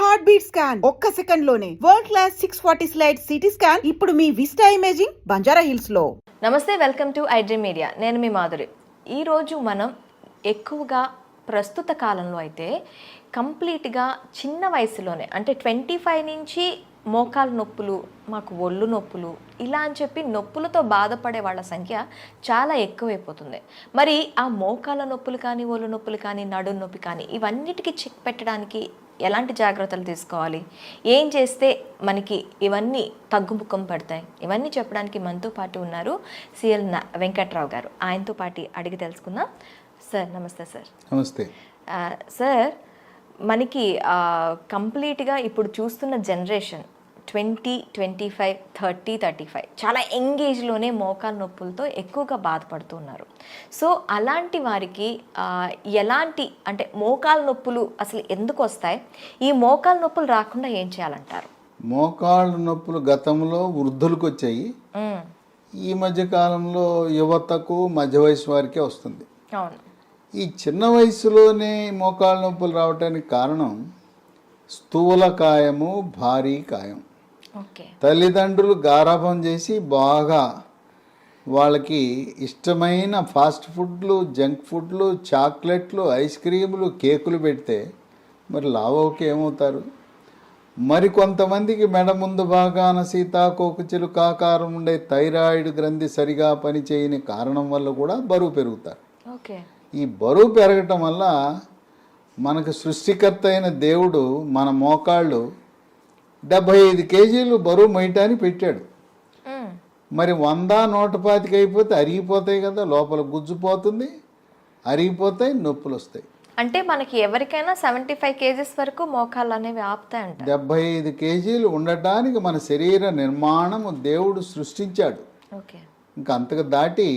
Heart beat scan ఒక్క second లోనే world class 640 slide CT scan ఇప్పుడు మీ విస్టా ఇమేజింగ్ బంజారా హిల్స్ లో. నమస్తే, వెల్కమ్ టు ఐడ్రీమ్ మీడియా. నేను మీ మాధురి. ఈరోజు మనం ఎక్కువగా ప్రస్తుత కాలంలో అయితే కంప్లీట్గా చిన్న వయసులోనే అంటే 25 నుంచి మోకాలు నొప్పులు, మాకు ఒళ్ళు నొప్పులు ఇలా అని చెప్పి నొప్పులతో బాధపడే వాళ్ళ సంఖ్య చాలా ఎక్కువైపోతుంది. మరి ఆ మోకాల నొప్పులు కానీ, ఒళ్ళు నొప్పులు కానీ, నడుము నొప్పి కానీ ఇవన్నిటికీ చెక్ పెట్టడానికి ఎలాంటి జాగ్రత్తలు తీసుకోవాలి, ఏం చేస్తే మనకి ఇవన్నీ తగ్గుముఖం పడతాయి, ఇవన్నీ చెప్పడానికి మనతో పాటు ఉన్నారు సిఎల్ వెంకట్రావు గారు. ఆయనతో పాటు అడిగి తెలుసుకుందాం. సార్ నమస్తే. సార్ నమస్తే. సార్, మనకి కంప్లీట్గా ఇప్పుడు చూస్తున్న జనరేషన్ 20, 25, 30, 35 చాలా యంగ్ ఏజ్లోనే మోకాలు నొప్పులతో ఎక్కువగా బాధపడుతున్నారు. సో అలాంటి వారికి ఎలాంటి అంటే మోకాలు నొప్పులు అసలు ఎందుకు వస్తాయి, ఈ మోకాలు నొప్పులు రాకుండా ఏం చేయాలంటారు? మోకాళ్ళ నొప్పులు గతంలో వృద్ధులకు వచ్చాయి, ఈ మధ్య కాలంలో యువతకు మధ్య వయసు వారికే వస్తుంది. అవును. ఈ చిన్న వయసులోనే మోకాళ్ళ నొప్పులు రావడానికి కారణం స్థూలకాయము, భారీ కాయం. తల్లిదండ్రులు గారాబం చేసి బాగా వాళ్ళకి ఇష్టమైన ఫాస్ట్ ఫుడ్లు, జంక్ ఫుడ్లు, చాక్లెట్లు, ఐస్ క్రీములు, కేకులు పెడితే మరి లావోకి ఏమవుతారు? మరి కొంతమందికి మెడ ముందు భాగాన సీతాకోకచిలుక ఆకారం ఉండే థైరాయిడ్ గ్రంథి సరిగా పనిచేయని కారణం వల్ల కూడా బరువు పెరుగుతారు. ఈ బరువు పెరగటం వల్ల మనకు సృష్టికర్త అయిన దేవుడు మన మోకాళ్ళు 75 కేజీలు బరువు మొయ్యటానికి పెట్టాడు. మరి 100, 125 అయిపోతే అరిగిపోతాయి కదా, లోపల గుజ్జుపోతుంది, అరిగిపోతాయి, నొప్పులు వస్తాయి. అంటే మనకి ఎవరికైనా 75 కేజీస్ వరకు మోకాళ్ళు అనేవి ఆపుతాయంట. 75 కేజీలు ఉండటానికి మన శరీర నిర్మాణము దేవుడు సృష్టించాడు. ఇంకా అంతకు దాటి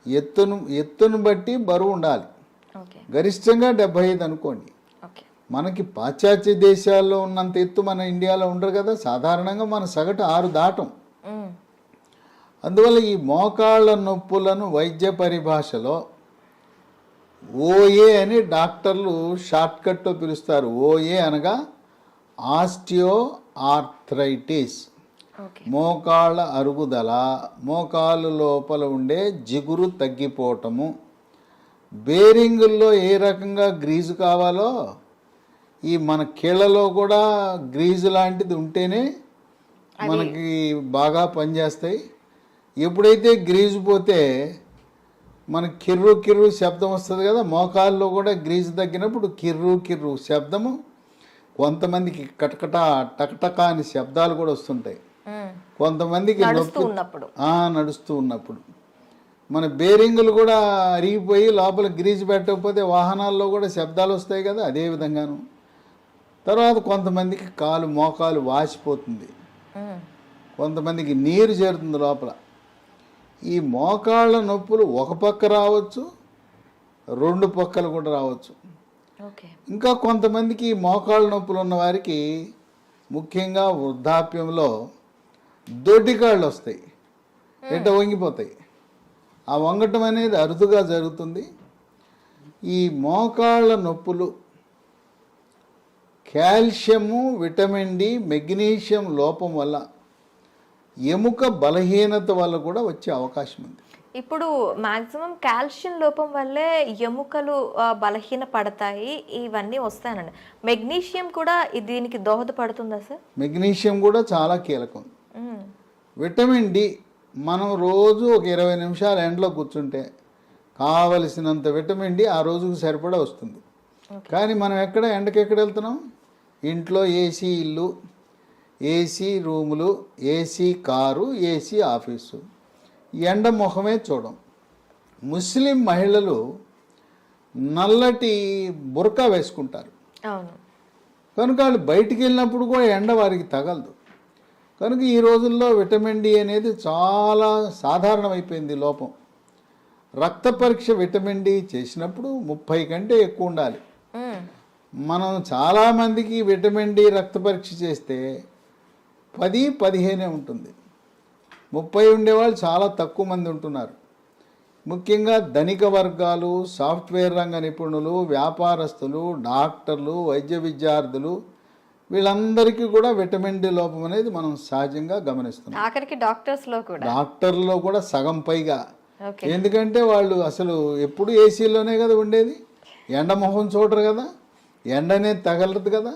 ఎత్తును బట్టి బరువు ఉండాలి. గరిష్టంగా 75 అనుకోండి. మనకి పాశ్చాత్య దేశాల్లో ఉన్నంత ఎత్తు మన ఇండియాలో ఉండరు కదా. సాధారణంగా మన సగటు 6 దాటం. అందువల్ల ఈ మోకాళ్ళ నొప్పులను వైద్య పరిభాషలో ఓఏ అని డాక్టర్లు షార్ట్కట్లో పిలుస్తారు. ఓఏ అనగా ఆస్టియో ఆర్థరైటిస్, మోకాళ్ళ అరుగుదల, మోకాలు లోపల ఉండే జిగురు తగ్గిపోవటము. బేరింగుల్లో ఏ రకంగా గ్రీజు కావాలో ఈ మన కీళ్ళలో కూడా గ్రీజు లాంటిది ఉంటేనే మనకి బాగా పనిచేస్తాయి. ఎప్పుడైతే గ్రీజు పోతే మనకి కిర్రు కిర్రు శబ్దం వస్తుంది కదా, మోకాల్లో కూడా గ్రీజు తగ్గినప్పుడు కిర్రు కిర్రు శబ్దము, కొంతమందికి కటకట టకటక అని శబ్దాలు కూడా వస్తుంటాయి. కొంతమందికి నడుస్తూ ఉన్నప్పుడు మన బేరింగులు కూడా అరిగిపోయి లోపల గ్రీజు పెట్టకపోతే వాహనాల్లో కూడా శబ్దాలు వస్తాయి కదా, అదే విధంగాను. తర్వాత కొంతమందికి మోకాలు వాసిపోతుంది, కొంతమందికి నీరు చేరుతుంది లోపల. ఈ మోకాళ్ళ నొప్పులు ఒక పక్క రావచ్చు, 2 పక్కలు కూడా రావచ్చు. ఇంకా కొంతమందికి మోకాళ్ళ నొప్పులు ఉన్న వారికి ముఖ్యంగా వృద్ధాప్యంలో దొడ్డికాళ్ళు వస్తాయి, వంగిపోతాయి. ఆ వంగటం అనేది అరుదుగా జరుగుతుంది. ఈ మోకాళ్ళ నొప్పులు కాల్షియము, విటమిన్ డి, మెగ్నీషియం లోపం వల్ల, ఎముక బలహీనత వల్ల కూడా వచ్చే అవకాశం ఉంది. ఇప్పుడు మాక్సిమం కాల్షియం లోపం వల్లే ఎముకలు బలహీన పడతాయి, ఇవన్నీ వస్తాయనండి. మెగ్నీషియం కూడా దీనికి దోహదపడుతుందా సార్? మెగ్నీషియం కూడా చాలా కీలకం. విటమిన్ డి మనం రోజు ఒక 20 నిమిషాలు ఎండలో కూర్చుంటే కావలసినంత విటమిన్ డి ఆ రోజుకు సరిపడా వస్తుంది. కానీ మనం ఎండకెక్కడ వెళ్తున్నాం? ఇంట్లో ఏసీ ఇల్లు, ఏసీ రూములు, ఏసీ కారు, ఏసీ ఆఫీసు, ఎండ ముఖమే చూడం. ముస్లిం మహిళలు నల్లటి బురకా వేసుకుంటారు కనుక వాళ్ళు బయటికి వెళ్ళినప్పుడు కూడా ఎండ వారికి తగలదు. కనుక ఈ రోజుల్లో విటమిన్ డి అనేది చాలా సాధారణమైపోయింది లోపం. రక్త పరీక్ష విటమిన్ డి చేసినప్పుడు 30 కంటే ఎక్కువ ఉండాలి. మనం చాలామందికి విటమిన్ డి రక్త పరీక్ష చేస్తే 10, 15 ఉంటుంది. 30 ఉండేవాళ్ళు చాలా తక్కువ మంది ఉంటున్నారు. ముఖ్యంగా ధనిక వర్గాలు, సాఫ్ట్వేర్ రంగ నిపుణులు, వ్యాపారస్తులు, డాక్టర్లు, వైద్య విద్యార్థులు, వీళ్ళందరికీ కూడా విటమిన్ డి లోపం అనేది మనం సహజంగా గమనిస్తున్నాం. ఆఖరికి డాక్టర్స్లో కూడా డాక్టర్లో కూడా సగం పైగా. ఓకే. ఎందుకంటే వాళ్ళు అసలు ఎప్పుడు ఏసీలోనే కదా ఉండేది, ఎండ మొహం చూడరు కదా, ఎండ అనేది తగలదు కదా.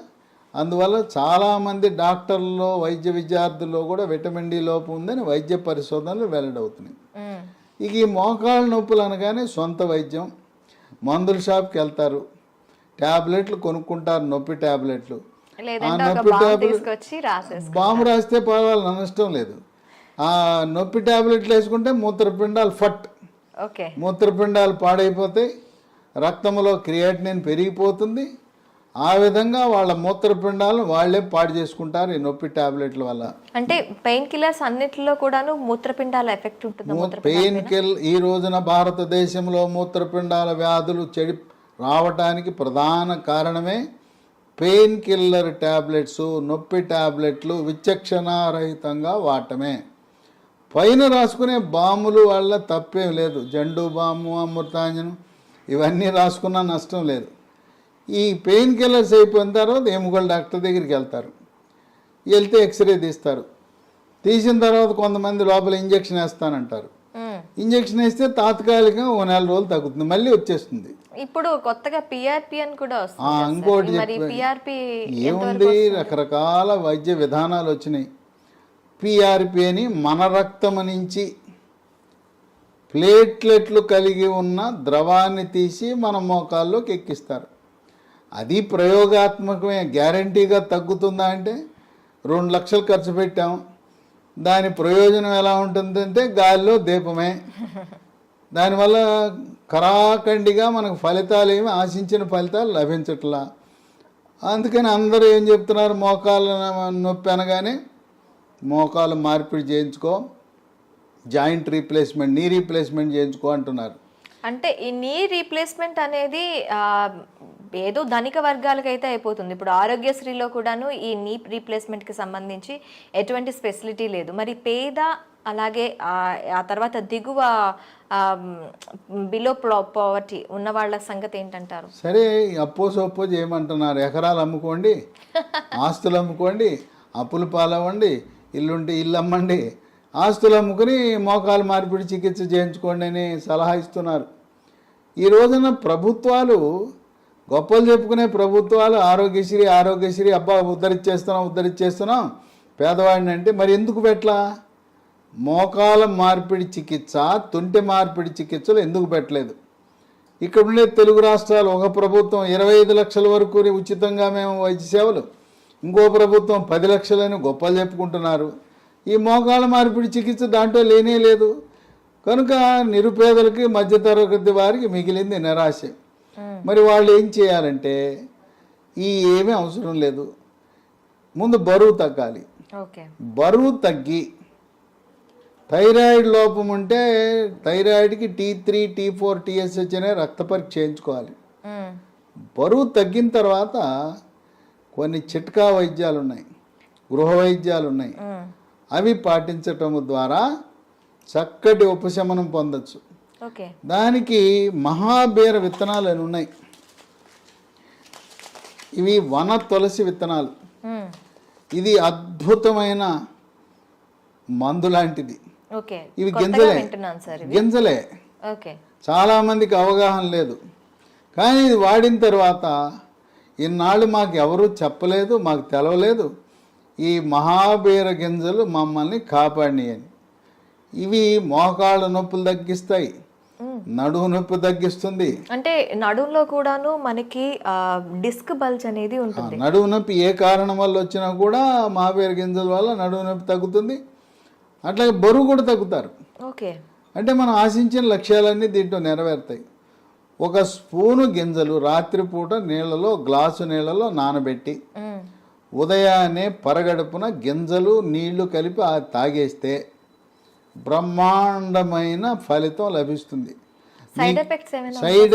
అందువల్ల చాలామంది డాక్టర్లలో వైద్య విద్యార్థుల్లో కూడా విటమిన్ డి లోపం ఉందని వైద్య పరిశోధనలు వెల్లడవుతున్నాయి. ఇక ఈ మోకాళ్ళ నొప్పులు అనగానే సొంత వైద్యం, మందుల షాప్కి వెళ్తారు, ట్యాబ్లెట్లు కొనుక్కుంటారు, నొప్పి ట్యాబ్లెట్లు. ఆ నొప్పి ట్యాబ్లెట్ బాంబు రాస్తే పర్వాలేదు, నష్టం లేదు. ఆ నొప్పి ట్యాబ్లెట్లు వేసుకుంటే మూత్రపిండాలు మూత్రపిండాలు పాడైపోతాయి, రక్తంలో క్రియాటినిన్ పెరిగిపోతుంది. ఆ విధంగా వాళ్ళ మూత్రపిండాలను వాళ్ళే పాడు చేసుకుంటారు ఈ నొప్పి టాబ్లెట్ల వల్ల. అంటే పెయిన్ కిల్లర్స్ అన్నిటిలో కూడాను మూత్రపిండాల ఎఫెక్ట్ ఉంటుంది. ఈ రోజున భారతదేశంలో మూత్రపిండాల వ్యాధులు రావటానికి ప్రధాన కారణమే పెయిన్ కిల్లర్ టాబ్లెట్స్, నొప్పి టాబ్లెట్లు విచక్షణారహితంగా వాడటమే. పైన రాసుకునే బాములు వల్ల తప్పేం లేదు, జండు బాము, అమృతాంజనం ఇవన్నీ రాసుకున్నా నష్టం లేదు. ఈ పెయిన్ కిల్లర్స్ అయిపోయిన తర్వాత ఎముకల డాక్టర్ దగ్గరికి వెళ్తే ఎక్స్రే తీస్తారు. తీసిన తర్వాత కొంతమంది లోపల ఇంజక్షన్ వేస్తానంటారు. ఇంజక్షన్ వేస్తే తాత్కాలికంగా 1 నెల రోజులు తగ్గుతుంది, మళ్ళీ వచ్చేస్తుంది. ఇప్పుడు కొత్తగా పిఆర్పి అని కూడా వస్తుంది. ఇంకోటి ఏముంది, రకరకాల వైద్య విధానాలు వచ్చినాయి. పిఆర్పి అని మన రక్తం నుంచి ప్లేట్లెట్లు కలిగి ఉన్న ద్రవాన్ని తీసి మన మోకాల్లోకి ఎక్కిస్తారు. అది ప్రయోగాత్మకమే. గ్యారంటీగా తగ్గుతుందా అంటే 2 లక్షలు ఖర్చు పెట్టాం, దాని ప్రయోజనం ఎలా ఉంటుందంటే గాలిలో దీపమే. దానివల్ల కరాఖండిగా మనకు ఫలితాలు ఏమి ఆశించిన ఫలితాలు లభించట్లా. అందుకని అందరూ ఏం చెప్తున్నారు, మోకాళ్ళ నొప్పి అనగానే మోకాలు మార్పిడి చేయించుకో, జాయింట్ రీప్లేస్మెంట్, నీ రీప్లేస్మెంట్ చేయించుకో అంటున్నారు. అంటే ఈ నీ రీప్లేస్మెంట్ అనేది ఏదో ధనిక వర్గాలకైతే అయిపోతుంది. ఇప్పుడు ఆరోగ్యశ్రీలో కూడాను ఈ నీ రీప్లేస్మెంట్కి సంబంధించి ఎటువంటి ఫెసిలిటీ లేదు. మరి అలాగే ఆ తర్వాత దిగువ బిలో పావర్టీ ఉన్న వాళ్ళ సంగతి ఏంటంటారు? సరే, అప్పో చేయమంటున్నారు. ఎకరాలు అమ్ముకోండి, ఆస్తులు అమ్ముకోండి, అప్పులు పాలవ్వండి, ఇల్లుంటే ఇల్లు అమ్మండి, ఆస్తులు అమ్ముకుని మోకాలు మార్పిడి చికిత్స చేయించుకోండి అని సలహా ఇస్తున్నారు. ఈ రోజున ప్రభుత్వాలు, గొప్పలు చెప్పుకునే ప్రభుత్వాలు ఆరోగ్యశ్రీ అబ్బా ఉద్ధరించేస్తున్నాం పేదవాడిని అంటే, మరి ఎందుకు పెట్టలా? మోకాల మార్పిడి చికిత్స, తుంటి మార్పిడి చికిత్సలు ఎందుకు పెట్టలేదు? ఇక్కడ ఉండే తెలుగు రాష్ట్రాలు, ఒక ప్రభుత్వం 25 లక్షల వరకు ఉచితంగా మేము వైద్య సేవలు, ఇంకో ప్రభుత్వం 10 లక్షలని గొప్పలు చెప్పుకుంటున్నారు. ఈ మోకాళ్ళ మార్పిడి చికిత్స దాంట్లో లేనే లేదు. కనుక నిరుపేదలకి, మధ్యతరగతి వారికి మిగిలింది నిరాశ. మరి వాళ్ళు ఏం చేయాలంటే, ఏమీ అవసరం లేదు, ముందు బరువు తగ్గాలి. బరువు తగ్గి థైరాయిడ్ లోపం ఉంటే థైరాయిడ్కి T3, T4, TSH అనే రక్త పరీక్ష చేయించుకోవాలి. బరువు తగ్గిన తర్వాత కొన్ని చిట్కా వైద్యాలు ఉన్నాయి, గృహ వైద్యాలు ఉన్నాయి. అవి పాటించటం ద్వారా చక్కటి ఉపశమనం పొందొచ్చు. దానికి మహాబీర విత్తనాలు అని ఉన్నాయి. ఇవి వన తులసి విత్తనాలు. ఇది అద్భుతమైన మందు లాంటిది. ఇవి గింజలే. చాలా మందికి అవగాహన లేదు. కానీ ఇది వాడిన తర్వాత ఇన్నాళ్ళు మాకు ఎవరూ చెప్పలేదు, మాకు తెలవలేదు, ఈ మహాబీర గింజలు మమ్మల్ని కాపాడినాయని. ఇవి మోకాళ్ళ నొప్పులు తగ్గిస్తాయి, నడుము నొప్పి తగ్గిస్తుంది. అంటే నడుములో కూడాను మనకి డిస్క్ బల్జ్ అనేది ఉంటుంది. నడుము నొప్పి ఏ కారణం వల్ల వచ్చినా కూడా మహాబీర గింజల వల్ల నడుము నొప్పి తగ్గుతుంది. అట్లాగే బరువు కూడా తగ్గుతారు. అంటే మనం ఆశించిన లక్ష్యాలన్నీ దీంట్లో నెరవేరుతాయి. 1 స్పూను గింజలు రాత్రిపూట గ్లాసు నీళ్ళలో నానబెట్టి ఉదయాన్నే పరగడుపున గింజలు నీళ్లు కలిపి తాగేస్తే బ్రహ్మాండమైన ఫలితం లభిస్తుంది. సైడ్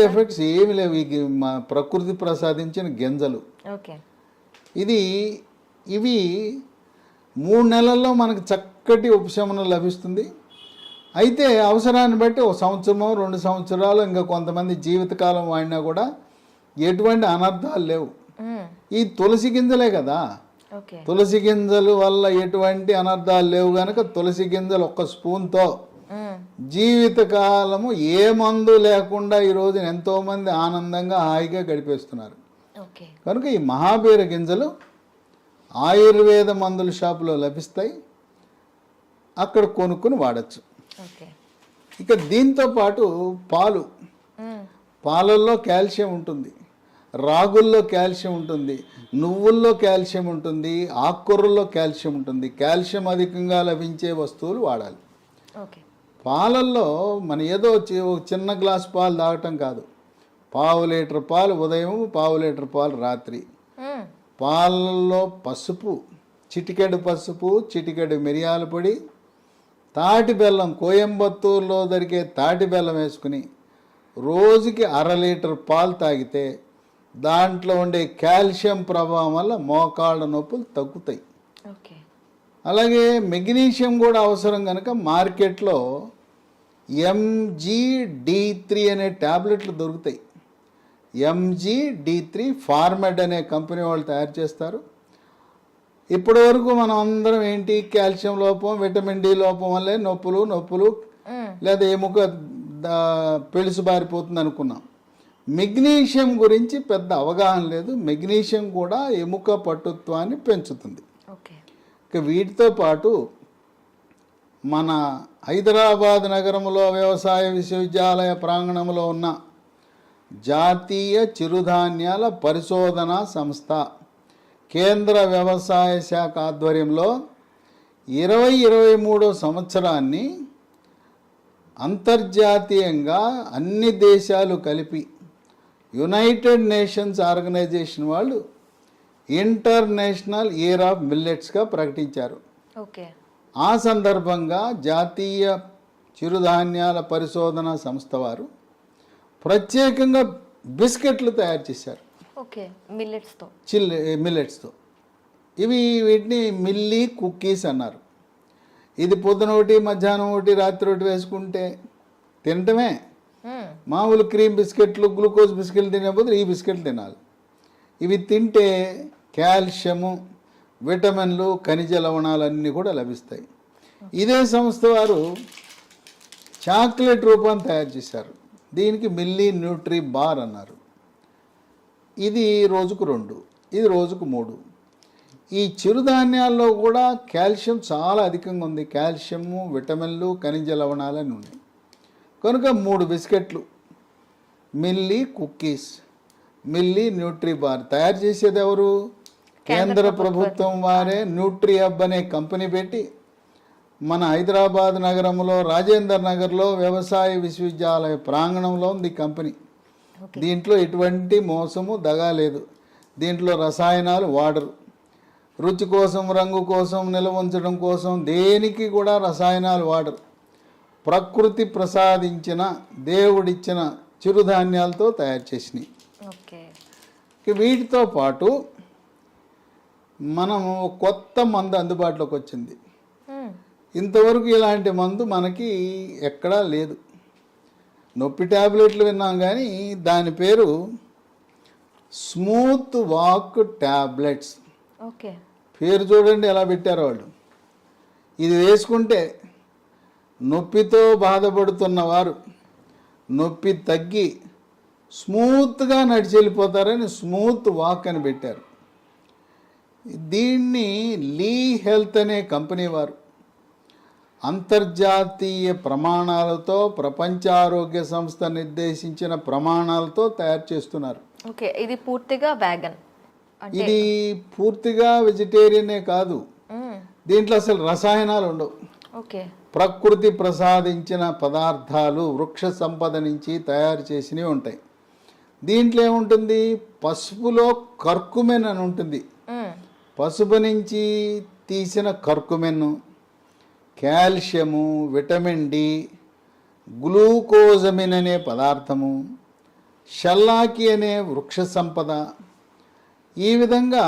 ఎఫెక్ట్స్ ఏమి లేవు. మా ప్రకృతి ప్రసాదించిన గింజలు. ఇవి 3 నెలల్లో మనకు చక్కటి ఉపశమనం లభిస్తుంది. అయితే అవసరాన్ని బట్టి 1 సంవత్సరమో 2 సంవత్సరాలు, ఇంకా కొంతమంది జీవితకాలం వాడినా కూడా ఎటువంటి అనర్థాలు లేవు. ఈ తులసి గింజలే కదా, ఓకే. తులసి గింజలు వల్ల ఎటువంటి అనర్థాలు లేవు కనుక తులసి గింజలు ఒక్క స్పూన్తో జీవితకాలము ఏ మందు లేకుండా ఈ రోజున ఎంతోమంది ఆనందంగా హాయిగా గడిపేస్తున్నారు. ఓకే. కనుక ఈ మహాబీర గింజలు ఆయుర్వేద మందుల షాపులో లభిస్తాయి, అక్కడ కొనుక్కుని వాడచ్చు. ఓకే. ఇక దీంతో పాటు పాలు, పాలల్లో కాల్షియం ఉంటుంది, రాగుల్లో కాల్షియం ఉంటుంది, నువ్వుల్లో కాల్షియం ఉంటుంది, ఆకుకూరల్లో కాల్షియం ఉంటుంది. కాల్షియం అధికంగా లభించే వస్తువులు వాడాలి. ఓకే. పాలల్లో మన ఏదో ఒక చిన్న గ్లాస్ పాలు తాగటం కాదు, పావు లీటర్ పాలు ఉదయం, పావు లీటర్ పాలు రాత్రి. పాలల్లో పసుపు, చిటికెడు పసుపు, చిటికెడు మిరియాల పొడి, తాటి బెల్లం, కోయంబత్తూరులో దొరికే తాటి బెల్లం వేసుకుని రోజుకి 1/2 లీటర్ పాలు తాగితే దాంట్లో ఉండే కాల్షియం ప్రభావం వల్ల మోకాళ్ళ నొప్పులు తగ్గుతాయి. ఓకే. అలాగే మెగ్నీషియం కూడా అవసరం కనుక మార్కెట్లో MGD3 అనే ట్యాబ్లెట్లు దొరుకుతాయి. MGD3 ఫార్మెడ్ అనే కంపెనీ వాళ్ళు తయారు చేస్తారు. ఇప్పటి వరకు మనం అందరం ఏంటి, కాల్షియం లోపం, విటమిన్ డి లోపం వల్లే నొప్పులు లేదా ఎముక పెళుసు బారిపోతుంది అనుకున్నాం. మెగ్నీషియం గురించి పెద్ద అవగాహన లేదు. మెగ్నీషియం కూడా ఎముక పటుత్వాన్ని పెంచుతుంది. ఇక వీటితో పాటు మన హైదరాబాద్ నగరంలో వ్యవసాయ విశ్వవిద్యాలయ ప్రాంగణంలో ఉన్న జాతీయ చిరుధాన్యాల పరిశోధనా సంస్థ కేంద్ర వ్యవసాయ శాఖ ఆధ్వర్యంలో 2023 సంవత్సరాన్ని అంతర్జాతీయంగా అన్ని దేశాలు కలిపి యునైటెడ్ నేషన్స్ ఆర్గనైజేషన్ వాళ్ళు ఇంటర్నేషనల్ ఇయర్ ఆఫ్ మిల్లెట్స్గా ప్రకటించారు. ఓకే. ఆ సందర్భంగా జాతీయ చిరుధాన్యాల పరిశోధన సంస్థ వారు ప్రత్యేకంగా బిస్కెట్లు తయారు చేశారు. ఓకే. మిల్లెట్స్తో. మిల్లెట్స్తో. వీటిని మిల్లీ కుక్కీస్ అన్నారు. ఇది పొద్దున ఒకటి, మధ్యాహ్నం ఒకటి, రాత్రి ఒకటి వేసుకుంటే తినటమే. మామూలు క్రీమ్ బిస్కెట్లు, గ్లూకోజ్ బిస్కెట్లు తినే బదులు ఈ బిస్కెట్లు తినాలి. ఇవి తింటే కాల్షియము, విటమిన్లు, ఖనిజ లవణాలన్నీ కూడా లభిస్తాయి. ఇదే సంస్థ వారు చాక్లెట్ రూపాన్ని తయారు చేశారు. దీనికి మిల్లీ న్యూట్రీ బార్ అన్నారు. ఇది రోజుకు 2, ఇది రోజుకు 3. ఈ చిరుధాన్యాల్లో కూడా కాల్షియం చాలా అధికంగా ఉంది. కాల్షియము, విటమిన్లు, ఖనిజ లవణాలని ఉన్నాయి. కనుక 3 బిస్కెట్లు, milli cookies, milli Nutri bar తయారు చేసేది ఎవరు? కేంద్ర ప్రభుత్వం వారే న్యూట్రీ హబ్ అనే కంపెనీ పెట్టి మన హైదరాబాద్ నగరంలో రాజేందర్ నగర్లో వ్యవసాయ విశ్వవిద్యాలయ ప్రాంగణంలో ఉంది కంపెనీ. దీంట్లో ఎటువంటి మోసము, దగా లేదు. దీంట్లో రసాయనాలు వాడరు. రుచి కోసం, రంగు కోసం, నిల్వ ఉంచడం కోసం దేనికి కూడా రసాయనాలు వాడరు. ప్రకృతి ప్రసాదించిన, దేవుడిచ్చిన చిరుధాన్యాలతో తయారు చేసినవి. వీటితో పాటు మనము కొత్త మందు అందుబాటులోకి వచ్చింది. ఇంతవరకు ఇలాంటి మందు మనకి ఎక్కడా లేదు. నొప్పి ట్యాబ్లెట్లు విన్నాం కానీ దాని పేరు స్మూత్ వాక్ ట్యాబ్లెట్స్. ఓకే. పేరు చూడండి ఎలా పెట్టారో వాళ్ళు. ఇది వేసుకుంటే నొప్పితో బాధపడుతున్న వారు నొప్పి తగ్గి స్మూత్గా నడిచి వెళ్ళిపోతారని స్మూత్ వాక్ అని పెట్టారు. దీన్ని లీ హెల్త్ అనే కంపెనీ వారు అంతర్జాతీయ ప్రమాణాలతో, ప్రపంచ ఆరోగ్య సంస్థ నిర్దేశించిన ప్రమాణాలతో తయారు చేస్తున్నారు. ఓకే. ఇది పూర్తిగా వేగన్. ఇది పూర్తిగా వెజిటేరియనే కాదు, దీంట్లో అసలు రసాయనాలు ఉండవు. ఓకే. ప్రకృతి ప్రసాదించిన పదార్థాలు, వృక్ష సంపద నుంచి తయారు చేసినవి ఉంటాయి. దీంట్లో ఏముంటుంది? పసుపులో కర్కుమెన్ అని ఉంటుంది. పసుపు నుంచి తీసిన కర్కుమెన్, కాల్షియము, విటమిన్ డి, గ్లూకోజమిన్ అనే పదార్థము, షల్లాకి అనే వృక్ష సంపద. ఈ విధంగా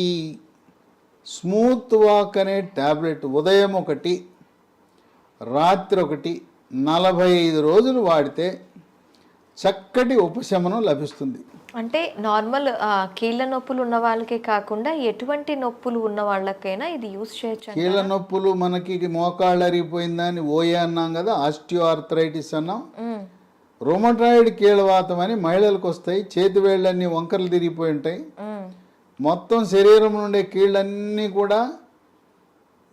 ఈ స్మూత్ వాక్ అనే ట్యాబ్లెట్ ఉదయం 1, రాత్రి 1, 45 రోజులు వాడితే చక్కటి ఉపశమనం లభిస్తుంది. అంటే నార్మల్ కీళ్ళ నొప్పులు ఉన్న వాళ్ళకే కాకుండా ఎటువంటి నొప్పులు ఉన్న వాళ్ళకైనా ఇది యూస్ చేయొచ్చు. కీళ్ళ నొప్పులు మనకి మోకాళ్ళు అరిగిపోయిందని ఓఏ అన్నాం కదా, ఆస్టియో ఆర్థరైటిస్ అన్నాం. రొమటాయిడ్ కీళ్ళవాతం అని మహిళలకు వస్తాయి. చేతి వేళ్ళన్నీ వంకరలు తిరిగిపోయి ఉంటాయి. మొత్తం శరీరం నుండే కీళ్ళన్నీ కూడా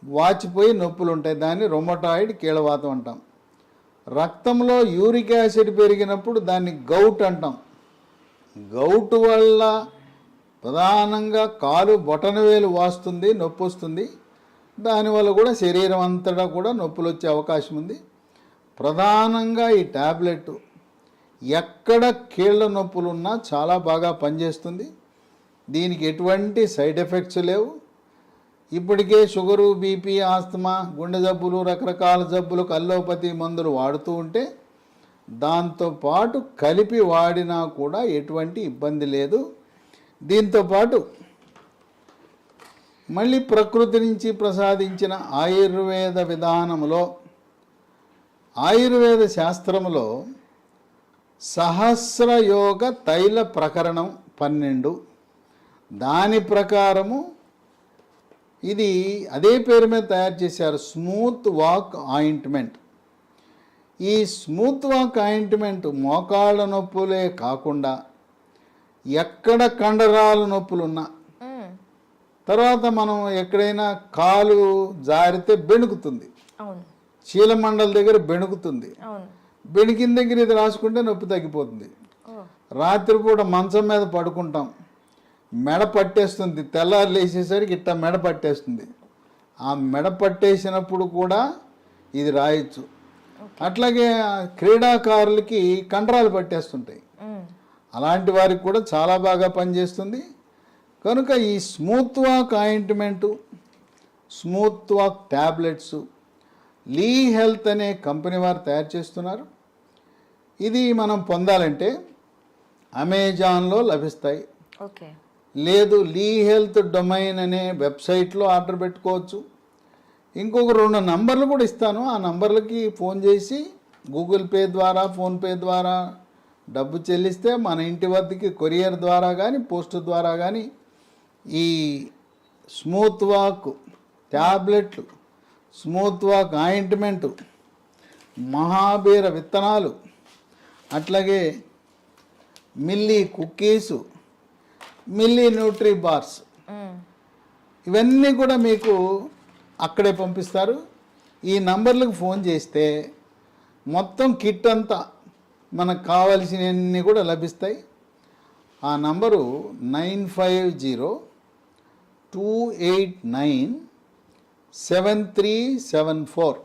వాచిపోయి నొప్పులు ఉంటాయి. దాన్ని రొమటాయిడ్ కీళ్ళవాతం అంటాం. రక్తంలో యూరిక్ యాసిడ్ పెరిగినప్పుడు దాన్ని గౌట్ అంటాం. గౌట్ వల్ల ప్రధానంగా కాలు బొటనవేలు వాస్తుంది, నొప్పి వస్తుంది. దానివల్ల కూడా శరీరం అంతటా కూడా నొప్పులు వచ్చే అవకాశం ఉంది. ప్రధానంగా ఈ ట్యాబ్లెట్ ఎక్కడ కీళ్ళ నొప్పులు ఉన్నా చాలా బాగా పనిచేస్తుంది. దీనికి ఎటువంటి సైడ్ ఎఫెక్ట్స్ లేవు. ఇప్పటికే షుగరు, బీపీ, ఆస్తమా, గుండె జబ్బులు, రకరకాల జబ్బులకు అల్లోపతి మందులు వాడుతూ ఉంటే దాంతోపాటు కలిపి వాడినా కూడా ఎటువంటి ఇబ్బంది లేదు. దీంతోపాటు మళ్ళీ ప్రకృతి నుంచి ప్రసాదించిన ఆయుర్వేద విధానంలో, ఆయుర్వేద శాస్త్రంలో సహస్రయోగ తైల ప్రకరణం 12, దాని ప్రకారము ఇది అదే పేరు మీద తయారు చేశారు, స్మూత్ వాక్ ఆయింట్మెంట్. ఈ స్మూత్ వాక్ ఆయింట్మెంట్ మోకాళ్ళ నొప్పులే కాకుండా ఎక్కడ కండరాల నొప్పులున్నా, తర్వాత మనం ఎక్కడైనా కాలు జారితే బెణుకుతుంది, చీలమండల దగ్గర బెణుకుతుంది, బెణికిన దగ్గర ఇది రాసుకుంటే నొప్పి తగ్గిపోతుంది. రాత్రిపూట మంచం మీద పడుకుంటాం, మెడ పట్టేస్తుంది, తెల్లారు లేచేసరికి ఇట్లా మెడ పట్టేస్తుంది. ఆ మెడ పట్టేసినప్పుడు కూడా ఇది రాయొచ్చు. అట్లాగే క్రీడాకారులకి కండరాలు పట్టేస్తుంటాయి, అలాంటి వారికి కూడా చాలా బాగా పనిచేస్తుంది. కనుక ఈ smooth walk ointment, smooth walk tablets Lee health అనే కంపెనీ వారు తయారు చేస్తున్నారు. ఇది మనం పొందాలంటే అమెజాన్లో లభిస్తాయి. ఓకే, లేదు లీ హెల్త్ డొమైన్ అనే వెబ్సైట్లో ఆర్డర్ పెట్టుకోవచ్చు. ఇంకొక 2 నంబర్లు కూడా ఇస్తాను. ఆ నంబర్లకి ఫోన్ చేసి గూగుల్ పే ద్వారా, ఫోన్పే ద్వారా డబ్బు చెల్లిస్తే మన ఇంటి వద్దకి కొరియర్ ద్వారా కానీ, పోస్ట్ ద్వారా కానీ ఈ స్మూత్ వాక్ ట్యాబ్లెట్లు, స్మూత్ వాక్ ఆయింట్మెంటు, మహాబీర విత్తనాలు, అట్లాగే మిల్లీ కుక్కీసు, మిల్లీ న్యూట్రీ బార్స్, ఇవన్నీ కూడా మీకు అక్కడే పంపిస్తారు. ఈ నంబర్లకు ఫోన్ చేస్తే మొత్తం కిట్ అంతా మనకు కావలసినవన్నీ కూడా లభిస్తాయి. ఆ నంబరు 9502897374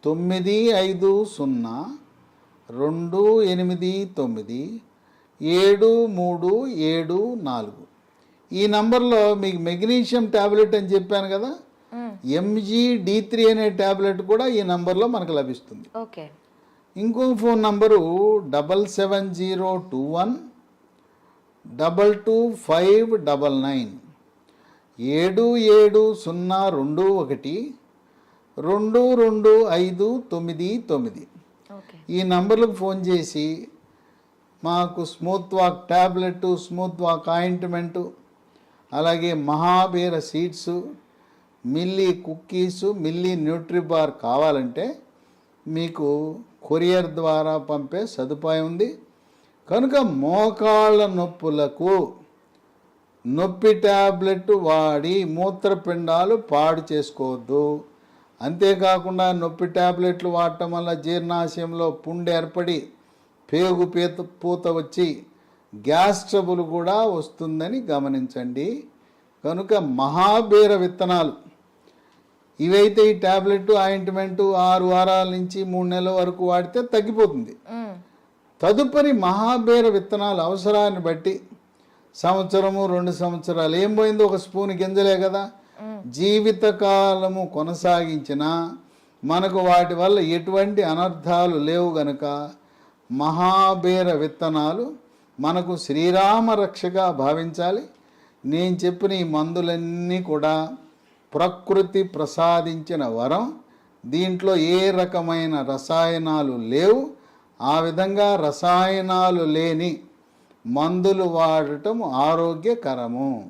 9502897374. ఈ నంబర్లో మీకు మెగ్నీషియం ట్యాబ్లెట్ అని చెప్పాను కదా, MGD3 అనే ట్యాబ్లెట్ కూడా ఈ నంబర్లో మనకు లభిస్తుంది. ఓకే, ఇంకో ఫోన్ నంబరు 770221222599 770221222599. ఈ నంబర్లకు ఫోన్ చేసి మాకు smooth walk tablet, smooth walk ointment, అలాగే మహాబీర సీడ్స్, మిల్లీ కుక్కీసు, మిల్లీ న్యూట్రీబార్ కావాలంటే మీకు కొరియర్ ద్వారా పంపే సదుపాయం ఉంది. కనుక మోకాళ్ళ నొప్పులకు నొప్పి ట్యాబ్లెట్ వాడి మూత్రపిండాలు పాడు చేసుకోవద్దు. అంతేకాకుండా నొప్పి ట్యాబ్లెట్లు వాడటం వల్ల జీర్ణాశయంలో పుండు ఏర్పడి పేగు పూత వచ్చి గ్యాస్ ట్రబుల్ కూడా వస్తుందని గమనించండి. కనుక మహాబీర విత్తనాలు ఇవైతే ఈ ట్యాబ్లెట్ ఆయింట్మెంటు 6 వారాల నుంచి 3 నెలల వరకు వాడితే తగ్గిపోతుంది. తదుపరి మహాబీర విత్తనాలు అవసరాన్ని బట్టి సంవత్సరము 2 సంవత్సరాలు ఏం పోయిందో, ఒక స్పూన్ గింజలే కదా, జీవితకాలము కొనసాగించిన మనకు వాటి వల్ల ఎటువంటి అనర్థాలు లేవు గనుక మహాబీర విత్తనాలు మనకు శ్రీరామ రక్షగా భావించాలి. నేను చెప్పిన ఈ మందులన్నీ కూడా ప్రకృతి ప్రసాదించిన వరం. దీంట్లో ఏ రకమైన రసాయనాలు లేవు. ఆ విధంగా రసాయనాలు లేని మందులు వాడటం ఆరోగ్యకరము.